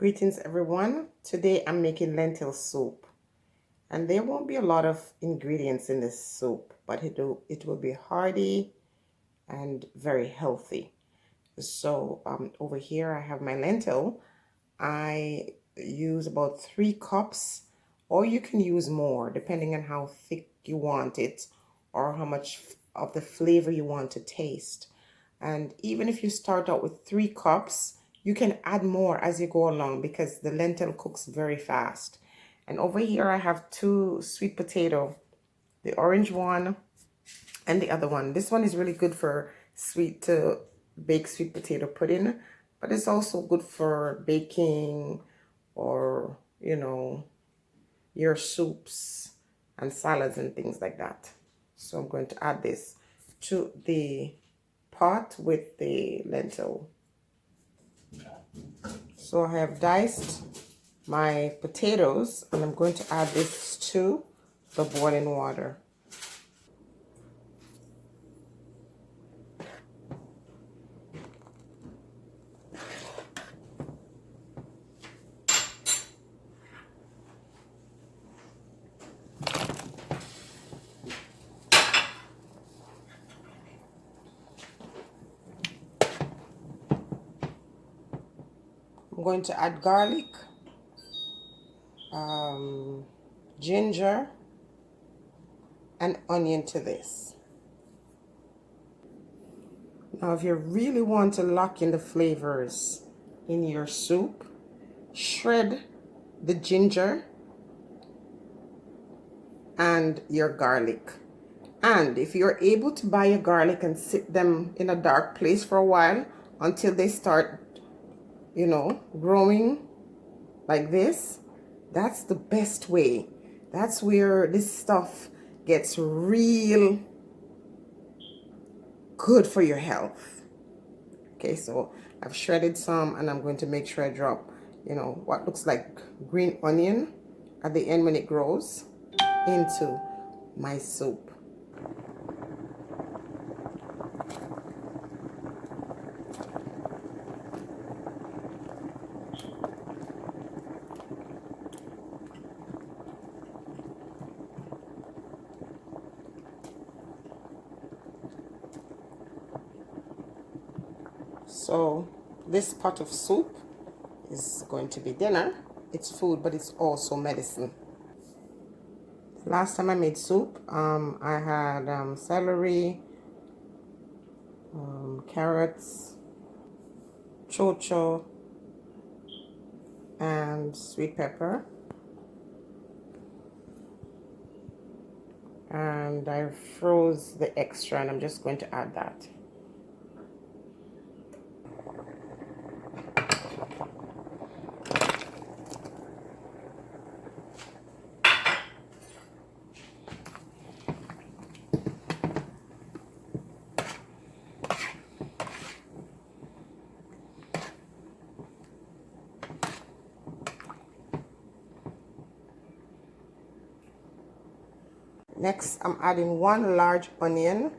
Greetings everyone. Today I'm making lentil soup, and there won't be a lot of ingredients in this soup, but it will be hearty and very healthy. So over here I have my lentil. I use about 3 cups, or you can use more depending on how thick you want it or how much of the flavor you want to taste. And even if you start out with 3 cups, you can add more as you go along because the lentil cooks very fast. And over here I have 2 sweet potato, the orange one and the other one. This one is really good for baked sweet potato pudding, but it's also good for baking or, your soups and salads and things like that. So I'm going to add this to the pot with the lentil. So I have diced my potatoes and I'm going to add this to the boiling water. I'm going to add garlic, ginger, and onion to this. Now, if you really want to lock in the flavors in your soup, shred the ginger and your garlic. And if you're able to buy your garlic and sit them in a dark place for a while until they start growing like this, that's the best way. That's where this stuff gets real good for your health. Okay, so I've shredded some and I'm going to make sure I drop, what looks like green onion at the end when it grows into my soup. So this pot of soup is going to be dinner. It's food, but it's also medicine. Last time I made soup, I had celery, carrots, chocho, and sweet pepper. And I froze the extra, and I'm just going to add that. Next, I'm adding 1 large onion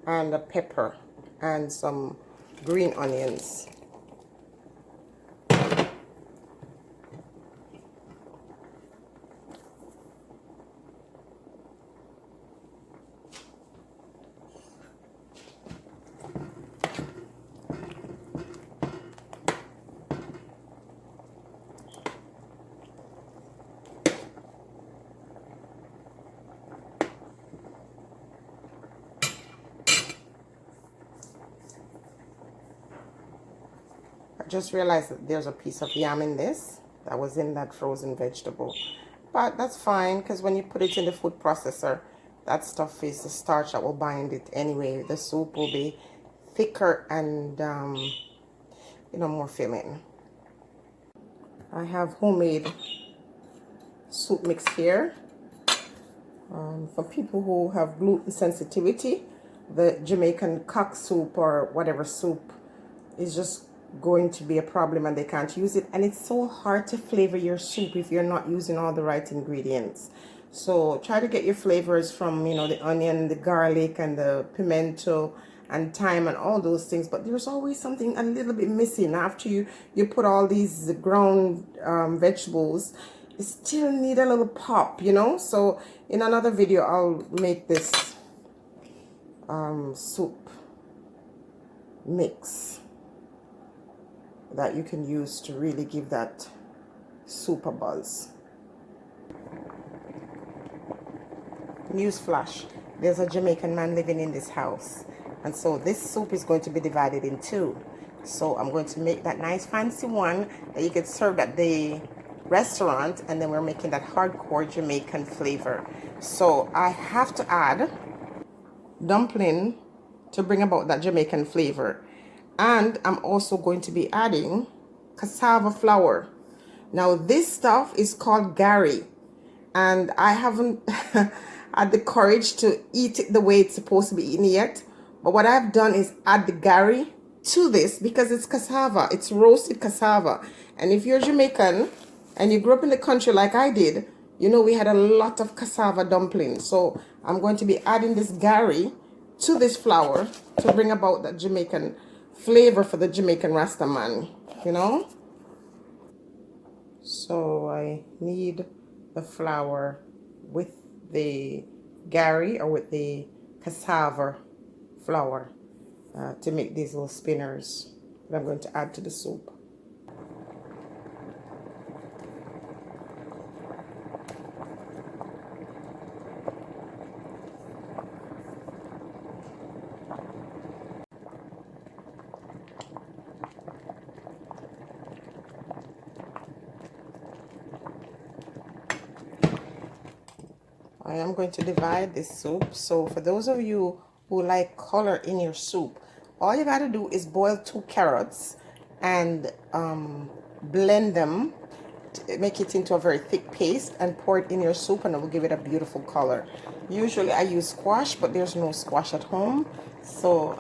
and a pepper and some green onions. I just realized that there's a piece of yam in this that was in that frozen vegetable. But that's fine, because when you put it in the food processor, that stuff is the starch that will bind it anyway. The soup will be thicker and, more filling. I have homemade soup mix here. For people who have gluten sensitivity, the Jamaican cock soup or whatever soup is just going to be a problem and they can't use it. And it's so hard to flavor your soup if you're not using all the right ingredients. So try to get your flavors from, the onion, the garlic, and the pimento, and thyme and all those things, but there's always something a little bit missing after you put all these ground vegetables. It still need a little pop, you know. So in another video I'll make this soup mix that you can use to really give that soup a buzz. Newsflash, there's a Jamaican man living in this house, and so this soup is going to be divided in two. So I'm going to make that nice fancy one that you get served at the restaurant, and then we're making that hardcore Jamaican flavor. So I have to add dumpling to bring about that Jamaican flavor, and I'm also going to be adding cassava flour. Now this stuff is called gari, and I haven't had the courage to eat it the way it's supposed to be eaten yet. But what I've done is add the gari to this because it's cassava. It's roasted cassava. And if you're Jamaican and you grew up in the country like I did, you know we had a lot of cassava dumplings. So I'm going to be adding this gari to this flour to bring about that Jamaican flavor for the Jamaican Rasta man, you know. So I need the flour with the gari or with the cassava flour to make these little spinners that I'm going to add to the soup. I am going to divide this soup. So for those of you who like color in your soup, all you got to do is boil 2 carrots and blend them, make it into a very thick paste, and pour it in your soup, and it will give it a beautiful color. Usually I use squash, but there's no squash at home. So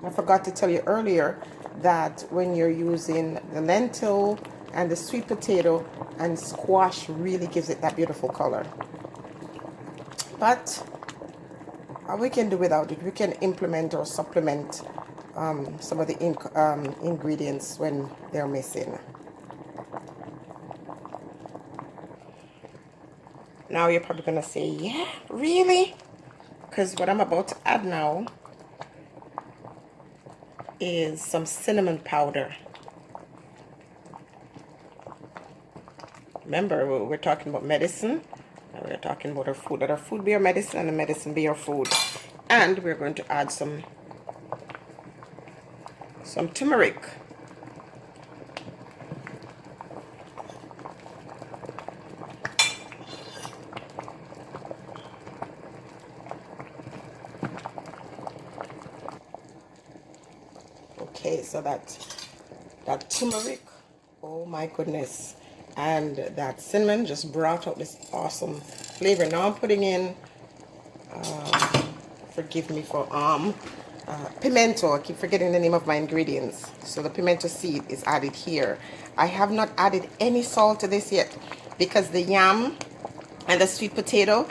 I forgot to tell you earlier that when you're using the lentil and the sweet potato, and squash really gives it that beautiful color. But we can do without it. We can implement or supplement some of the ingredients when they're missing. Now you're probably gonna say, yeah, really? Because what I'm about to add now is some cinnamon powder. Remember, we're talking about medicine. We're talking about our food. Let our food be our medicine and the medicine be our food. And we're going to add some turmeric. Okay, so that turmeric, oh my goodness, and that cinnamon just brought out this awesome flavor. Now I'm putting in, forgive me for pimento. I keep forgetting the name of my ingredients. So the pimento seed is added here. I have not added any salt to this yet because the yam and the sweet potato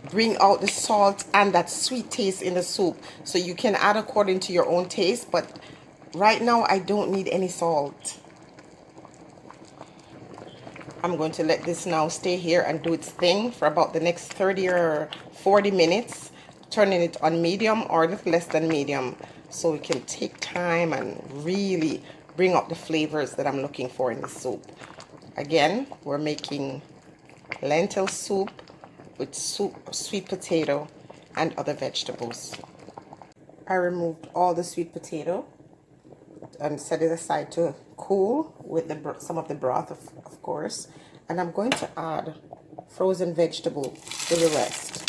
bring out the salt and that sweet taste in the soup. So you can add according to your own taste, but right now I don't need any salt. I'm going to let this now stay here and do its thing for about the next 30 or 40 minutes, turning it on medium or a little less than medium, so it can take time and really bring up the flavors that I'm looking for in the soup. Again, we're making lentil soup with sweet potato and other vegetables. I removed all the sweet potato and set it aside to cool with some of the broth, of course. And I'm going to add frozen vegetable to the rest.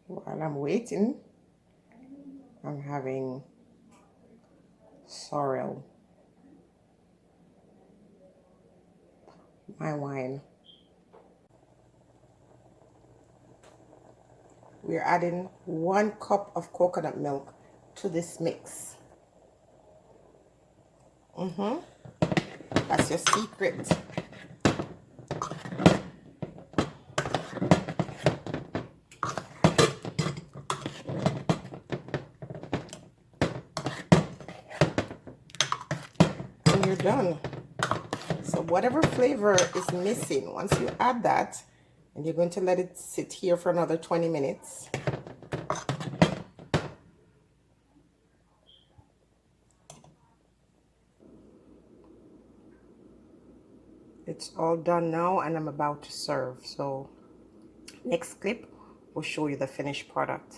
While I'm waiting, I'm having sorrel. my wine. We're adding 1 cup of coconut milk to this mix. That's your secret. And you're done. So whatever flavor is missing, once you add that, and you're going to let it sit here for another 20 minutes. It's all done now, and I'm about to serve. So next clip will show you the finished product.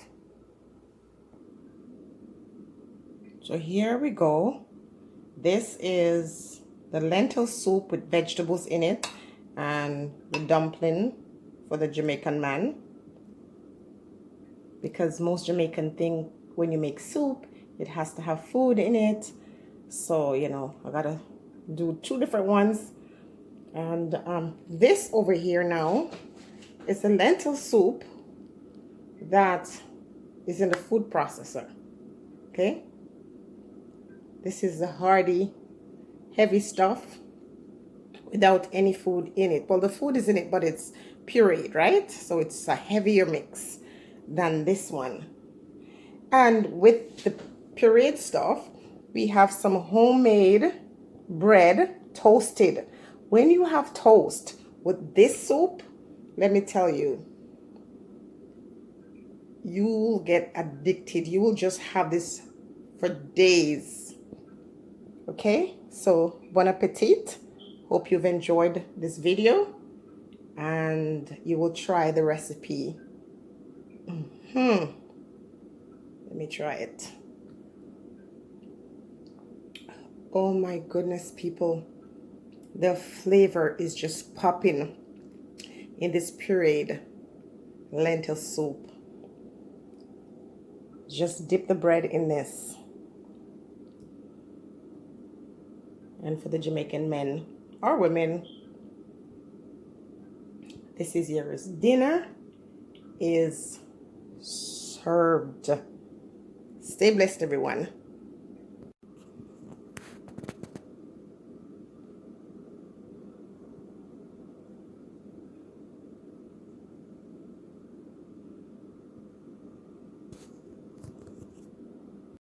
So here we go. This is the lentil soup with vegetables in it, and the dumpling for the Jamaican man. Because most Jamaican think when you make soup, it has to have food in it. So, you know, I gotta do 2 different ones. And this over here now is a lentil soup that is in the food processor. Okay? This is the hearty, heavy stuff without any food in it. Well, the food is in it, but it's pureed, right? So it's a heavier mix than this one. And with the pureed stuff, we have some homemade bread, toasted. When you have toast with this soup, let me tell you, you will get addicted. You will just have this for days. Okay, so bon appetit. Hope you've enjoyed this video and you will try the recipe. Let me try it. Oh my goodness, people. The flavor is just popping in this pureed lentil soup. Just dip the bread in this. And for the Jamaican men or women, this is yours. Dinner is served. Stay blessed, everyone.